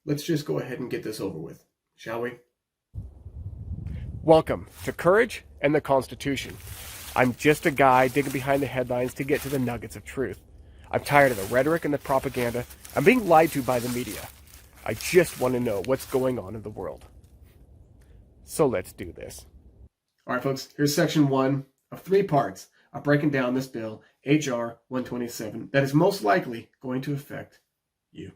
let's just go ahead and get this over with, shall we? Welcome to Courage and the Constitution. I'm just a guy digging behind the headlines to get to the nuggets of truth. I'm tired of the rhetoric and the propaganda. I'm being lied to by the media. I just want to know what's going on in the world. So let's do this. All right, folks, here's section 1 of 3 parts of breaking down this bill, HR127, that is most likely going to affect you.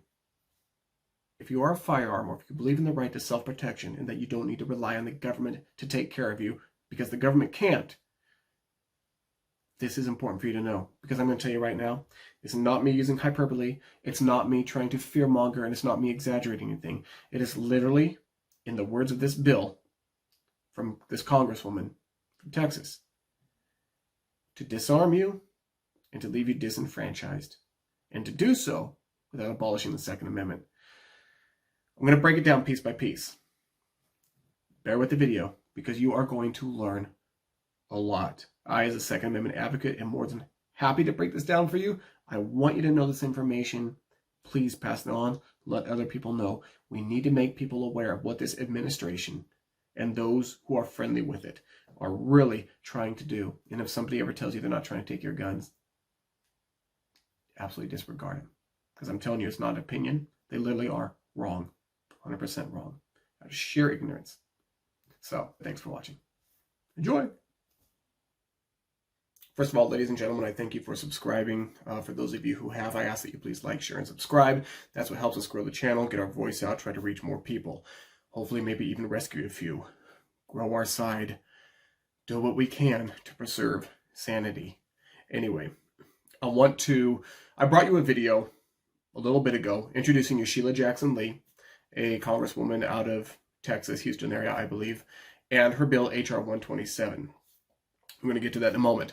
If you are a firearm, or if you believe in the right to self-protection and that you don't need to rely on the government to take care of you because the government can't, this is important for you to know, because I'm going to tell you right now, it's not me using hyperbole, it's not me trying to fearmonger, and it's not me exaggerating anything. It is literally, in the words of this bill from this congresswoman from Texas, to disarm you and to leave you disenfranchised, and to do so without abolishing the Second Amendment. I'm going to break it down piece by piece. Bear with the video, because you are going to learn a lot. I, as a Second Amendment advocate, am more than happy to break this down for you. I want you to know this information. Please pass it on. Let other people know. We need to make people aware of what this administration and those who are friendly with it are really trying to do. And if somebody ever tells you they're not trying to take your guns, absolutely disregard it. Because I'm telling you, it's not an opinion. They literally are wrong. 100% wrong. Out of sheer ignorance. So, thanks for watching. Enjoy! First of all, ladies and gentlemen, I thank you for subscribing. For those of you who have, I ask that you please like, share, and subscribe. That's what helps us grow the channel, get our voice out, try to reach more people. Hopefully, maybe even rescue a few. Grow our side. Do what we can to preserve sanity. Anyway, I brought you a video a little bit ago introducing you Sheila Jackson Lee, a congresswoman out of Texas, Houston area, I believe, and her bill, HR127. I'm going to get to that in a moment.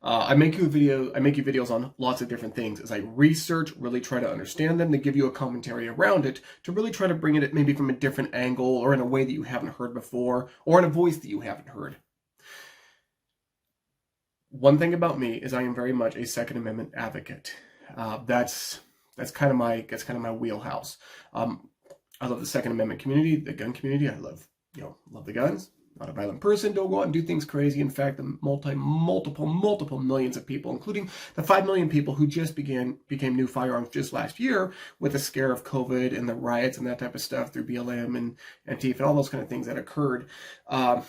I make you videos on lots of different things as I research, really try to understand them, to give you a commentary around it, to really try to bring it maybe from a different angle or in a way that you haven't heard before, or in a voice that you haven't heard. One thing about me is I am very much a Second Amendment advocate. That's kind of my wheelhouse. I love the Second Amendment community, the gun community. I love the guns. Not a violent person. Don't go out and do things crazy. In fact, the multiple millions of people, including the 5 million people who just became new firearms just last year with the scare of COVID and the riots and that type of stuff through BLM and Antifa and all those kind of things that occurred. There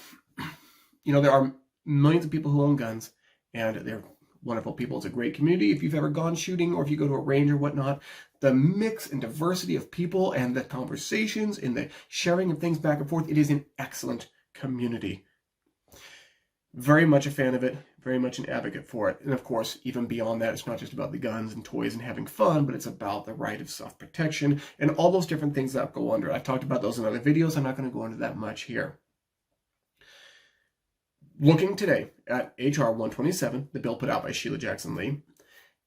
are millions of people who own guns, and they're wonderful people. It's a great community. If you've ever gone shooting or if you go to a range or whatnot, the mix and diversity of people and the conversations and the sharing of things back and forth, it is an excellent community. Very much a fan of it, very much an advocate for it. And of course, even beyond that, it's not just about the guns and toys and having fun, but it's about the right of self-protection and all those different things that go under it. I've talked about those in other videos. I'm not going to go into that much here. Looking today at HR 127, the bill put out by Sheila Jackson Lee.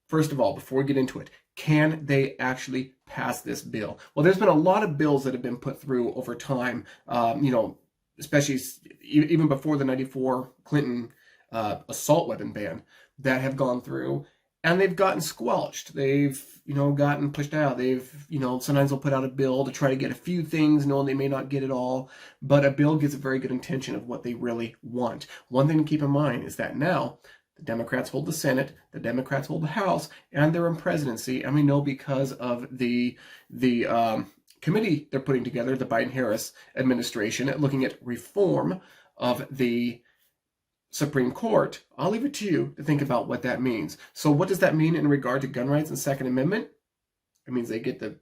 First of all, before we get into it, can they actually pass this bill? Well, there's been a lot of bills that have been put through over time, especially even before the 94 Clinton assault weapon ban, that have gone through, and they've gotten squelched. They've, gotten pushed out. They've, sometimes they'll put out a bill to try to get a few things, knowing they may not get it all, but a bill gives a very good intention of what they really want. One thing to keep in mind is that now the Democrats hold the Senate, the Democrats hold the House, and they're in presidency, and we know because of the committee they're putting together, the Biden-Harris administration, looking at reform of the Supreme Court. I'll leave it to you to think about what that means. So what does that mean in regard to gun rights and Second Amendment? It means they get the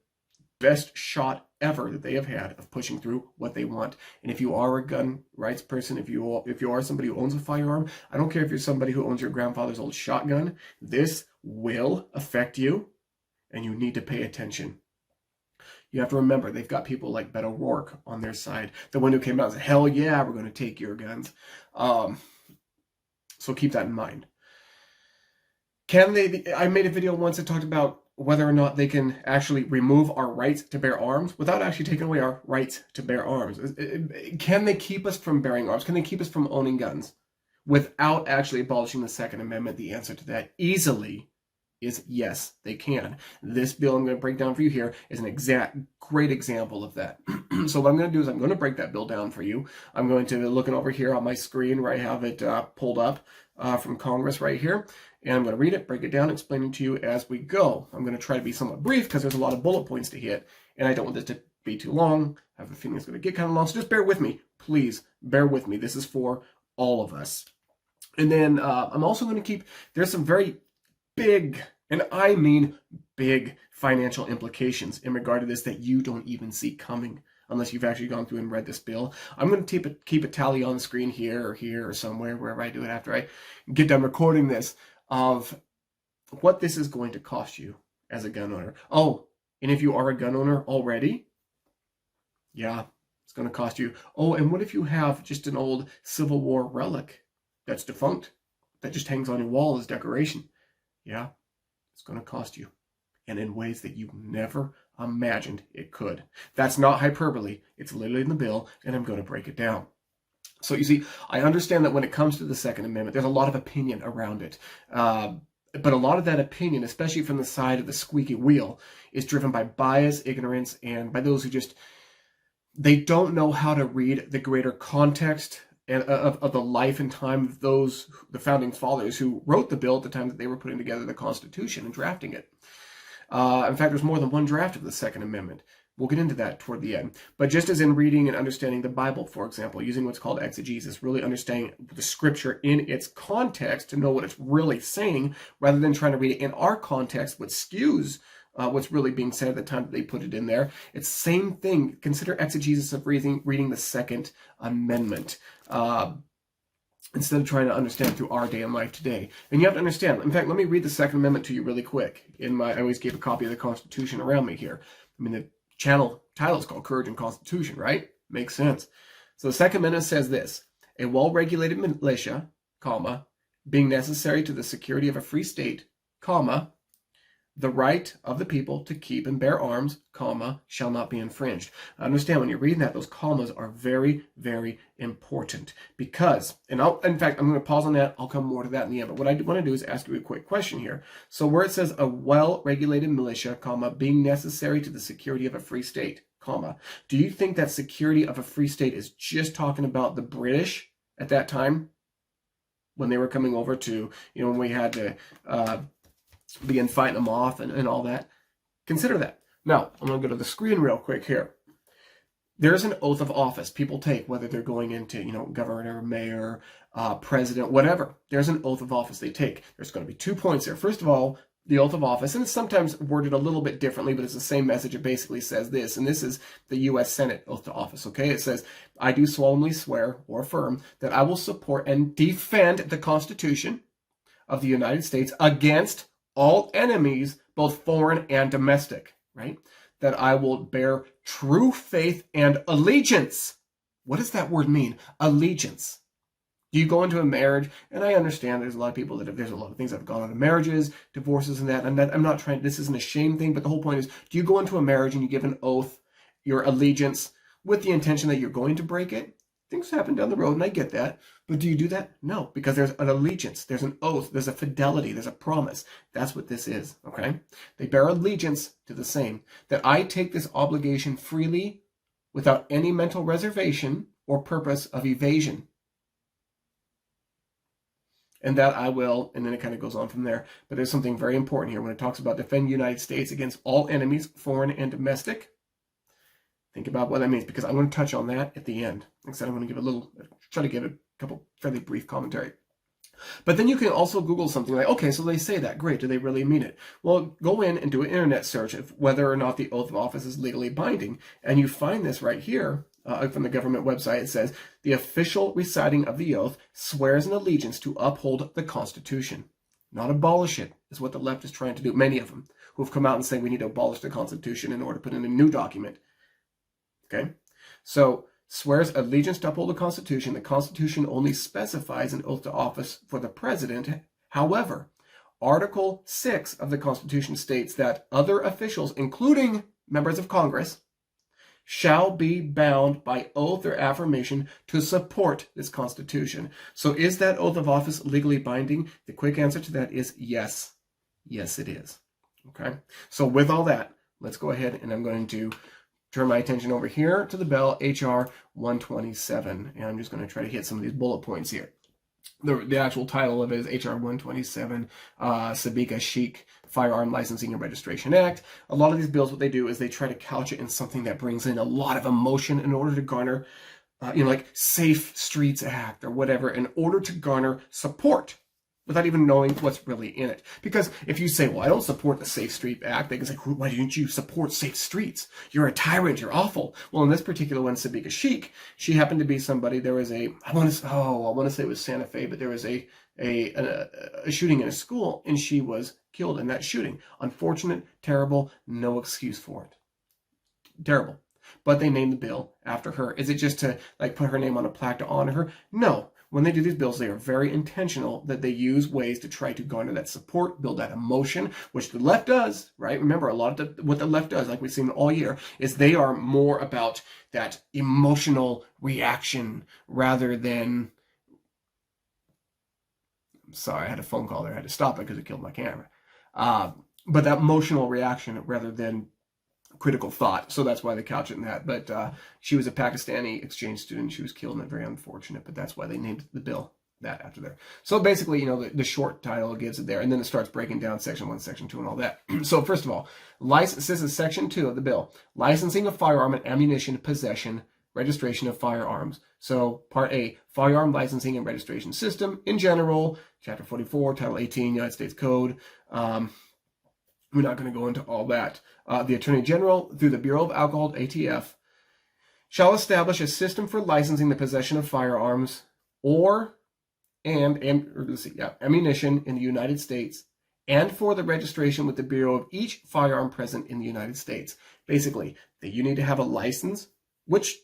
best shot ever that they have had of pushing through what they want. And if you are a gun rights person, if you are somebody who owns a firearm, I don't care if you're somebody who owns your grandfather's old shotgun, this will affect you, and you need to pay attention. You have to remember, they've got people like Beto O'Rourke on their side. The one who came out and said, hell yeah, we're going to take your guns. So keep that in mind. I made a video once that talked about whether or not they can actually remove our rights to bear arms without actually taking away our rights to bear arms. Can they keep us from bearing arms? Can they keep us from owning guns without actually abolishing the Second Amendment? The answer to that easily is yes, they can. This bill I'm going to break down for you here is an great example of that. So what I'm going to do is I'm going to break that bill down for you. I'm going to looking over here on my screen where I have it pulled up from Congress right here. And I'm going to read it, break it down, explain it to you as we go. I'm going to try to be somewhat brief because there's a lot of bullet points to hit. And I don't want this to be too long. I have a feeling it's going to get kind of long. So just bear with me. Please bear with me. This is for all of us. And then I'm also going to keep, there's some very big, and I mean big, financial implications in regard to this that you don't even see coming unless you've actually gone through and read this bill. I'm going to keep a tally on the screen here or somewhere, wherever I do it after I get done recording this, of what this is going to cost you as a gun owner. Oh, and if you are a gun owner already, yeah, it's going to cost you. Oh, and what if you have just an old Civil War relic that's defunct, that just hangs on your wall as decoration? Yeah, it's going to cost you. And in ways that you never imagined it could. That's not hyperbole. It's literally in the bill, and I'm going to break it down. So you see, I understand that when it comes to the Second Amendment, there's a lot of opinion around it. But a lot of that opinion, especially from the side of the squeaky wheel, is driven by bias, ignorance, and by those who just, they don't know how to read the greater context and of the life and time of those, the founding fathers who wrote the bill at the time that they were putting together the Constitution and drafting it. In fact, there's more than one draft of the Second Amendment. We'll get into that toward the end. But just as in reading and understanding the Bible, for example, using what's called exegesis, really understanding the scripture in its context to know what it's really saying, rather than trying to read it in our context, which skews what's really being said at the time that they put it in there. It's the same thing. Consider exegesis of reading the Second Amendment. Instead of trying to understand through our day and life today. And you have to understand, in fact, let me read the Second Amendment to you really quick. I always keep a copy of the Constitution around me here. I mean, the channel title is called Courage and Constitution, right? Makes sense. So the Second Amendment says this: a well-regulated militia, comma, being necessary to the security of a free state, comma, the right of the people to keep and bear arms, comma, shall not be infringed. I understand when you're reading that, those commas are very, very important because, and in fact, I'm going to pause on that. I'll come more to that in the end. But what I want to do is ask you a quick question here. So where it says a well-regulated militia, comma, being necessary to the security of a free state, comma, do you think that security of a free state is just talking about the British at that time when they were coming over to, when we had to, begin fighting them off and all that? Consider that. Now, I'm going to go to the screen real quick here. There's an oath of office people take, whether they're going into, governor, mayor, president, whatever. There's an oath of office they take. There's going to be 2 points there. First of all, the oath of office, and it's sometimes worded a little bit differently, but it's the same message. It basically says this, and this is the U.S. Senate oath to office, okay? It says, I do solemnly swear or affirm that I will support and defend the Constitution of the United States against all enemies, both foreign and domestic, right? That I will bear true faith and allegiance. What does that word mean? Allegiance. Do you go into a marriage? And I understand there's a lot of people there's a lot of things that have gone on in marriages, divorces and that. And I'm not trying, this isn't a shame thing, but the whole point is, do you go into a marriage and you give an oath, your allegiance, with the intention that you're going to break it? Things happen down the road, and I get that. But do you do that? No, because there's an allegiance, there's an oath, there's a fidelity, there's a promise. That's what this is, okay? They bear allegiance to the same. That I take this obligation freely without any mental reservation or purpose of evasion. And that I will, and then it kind of goes on from there. But there's something very important here when it talks about defend the United States against all enemies, foreign and domestic. Think about what that means, because I'm going to touch on that at the end. Instead, I'm going to try to give a couple fairly brief commentary. But then you can also Google something like, okay, so they say that. Great. Do they really mean it? Well, go in and do an internet search of whether or not the oath of office is legally binding. And you find this right here from the government website. It says, the official reciting of the oath swears an allegiance to uphold the Constitution. Not abolish it, is what the left is trying to do. Many of them who have come out and say we need to abolish the Constitution in order to put in a new document. Okay, so swears allegiance to uphold the Constitution. The Constitution only specifies an oath to office for the president. However, Article 6 of the Constitution states that other officials, including members of Congress, shall be bound by oath or affirmation to support this Constitution. So is that oath of office legally binding? The quick answer to that is yes. Yes, it is. Okay. So with all that, let's go ahead and I'm going to turn my attention over here to the bill, HR 127. And I'm just going to try to hit some of these bullet points here. The actual title of it is HR 127, Sabika Chic Firearm Licensing and Registration Act. A lot of these bills, what they do is they try to couch it in something that brings in a lot of emotion in order to garner, like Safe Streets Act or whatever, in order to garner support without even knowing what's really in it. Because if you say, well, I don't support the Safe Street Act, they can say, why didn't you support safe streets? You're a tyrant, you're awful. Well, in this particular one, Sabika Chic, she happened to be somebody, there was I want to say it was Santa Fe, but there was a shooting in a school, and she was killed in that shooting. Unfortunate, terrible, no excuse for it. Terrible. But they named the bill after her. Is it just to like put her name on a plaque to honor her? No. When they do these bills, they are very intentional that they use ways to try to garner that support, build that emotion, which the left does, right? Remember, a lot of what the left does, like we've seen all year, is they are more about that emotional reaction rather than... Sorry, I had a phone call there. I had to stop it because it killed my camera. But that emotional reaction rather than critical thought. So that's why they couch it in that. But she was a Pakistani exchange student. She was killed, and very unfortunate. But that's why they named the bill that after there. So basically, the short title gives it there. And then it starts breaking down section 1, section 2, and all that. So first of all, this is section 2 of the bill. Licensing of firearm and ammunition possession, registration of firearms. So part A, firearm licensing and registration system in general. Chapter 44, Title 18, United States Code. We're not going to go into all that. The Attorney General, through the Bureau of Alcohol, ATF, shall establish a system for licensing the possession of firearms ammunition in the United States, and for the registration with the Bureau of each firearm present in the United States. Basically, that you need to have a license, which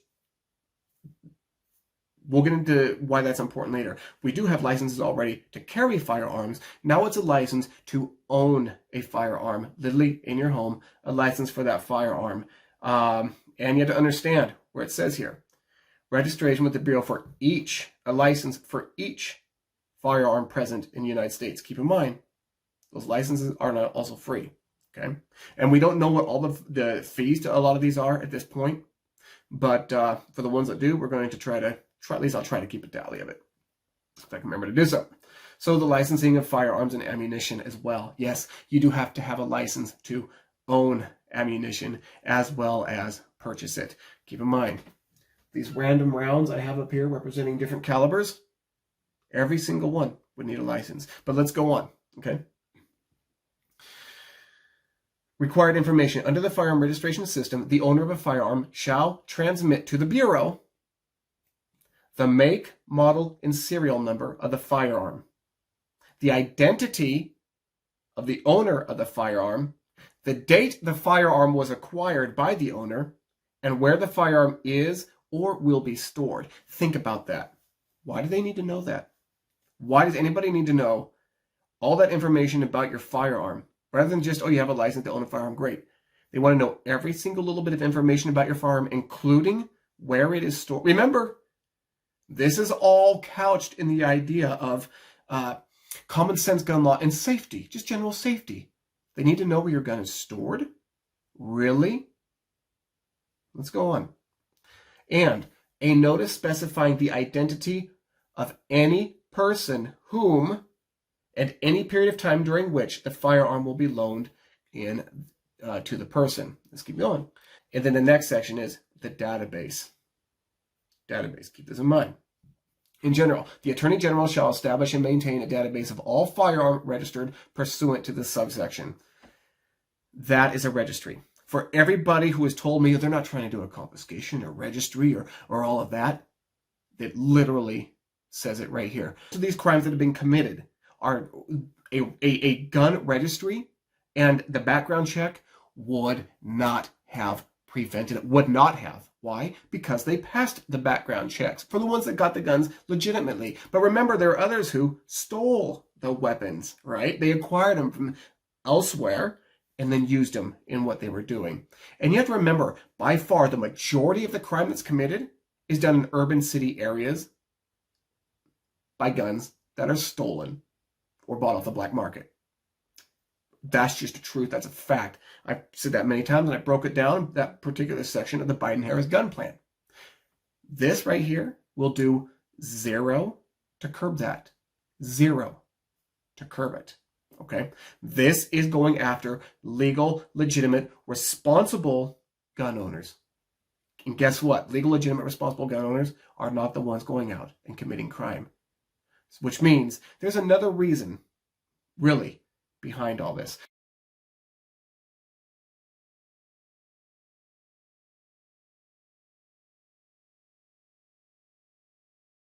we'll get into why that's important later. We do have licenses already to carry firearms. Now it's a license to own a firearm, literally in your home, a license for that firearm. And you have to understand where it says here, registration with the Bureau for a license for each firearm present in the United States. Keep in mind, those licenses are not also free, okay? And we don't know what all the fees to a lot of these are at this point, but for the ones that do, we're going to at least I'll try to keep a tally of it, if I can remember to do so. So the licensing of firearms and ammunition as well. Yes, you do have to have a license to own ammunition as well as purchase it. Keep in mind, these random rounds I have up here representing different calibers, every single one would need a license. But let's go on, okay? Required information. Under the firearm registration system, the owner of a firearm shall transmit to the Bureau the make, model, and serial number of the firearm, the identity of the owner of the firearm, the date the firearm was acquired by the owner, and where the firearm is or will be stored. Think about that. Why do they need to know that? Why does anybody need to know all that information about your firearm? Rather than just, you have a license to own a firearm, great. They want to know every single little bit of information about your firearm, including where it is stored. Remember, this is all couched in the idea of common sense gun law and safety, just general safety. They need to know where your gun is stored? Really? Let's go on. And a notice specifying the identity of any person whom, at any period of time during which the firearm will be loaned in to the person. Let's keep going. And then the next section is the database. Keep this in mind. In general, the Attorney General shall establish and maintain a database of all firearms registered pursuant to this subsection. That is a registry. For everybody who has told me they're not trying to do a confiscation or registry or all of that, it literally says it right here. So these crimes that have been committed are a gun registry, and the background check would not have prevented it. Would not have. Why? Because they passed the background checks for the ones that got the guns legitimately. But remember, there are others who stole the weapons, right? They acquired them from elsewhere and then used them in what they were doing. And you have to remember, by far, the majority of the crime that's committed is done in urban city areas by guns that are stolen or bought off the black market. That's just a truth. That's a fact. I've said that many times, and I broke it down, that particular section of the Biden-Harris gun plan. This right here will do zero to curb that. Zero to curb it. Okay? This is going after legal, legitimate, responsible gun owners. And guess what? Legal, legitimate, responsible gun owners are not the ones going out and committing crime. Which means there's another reason, really, behind all this.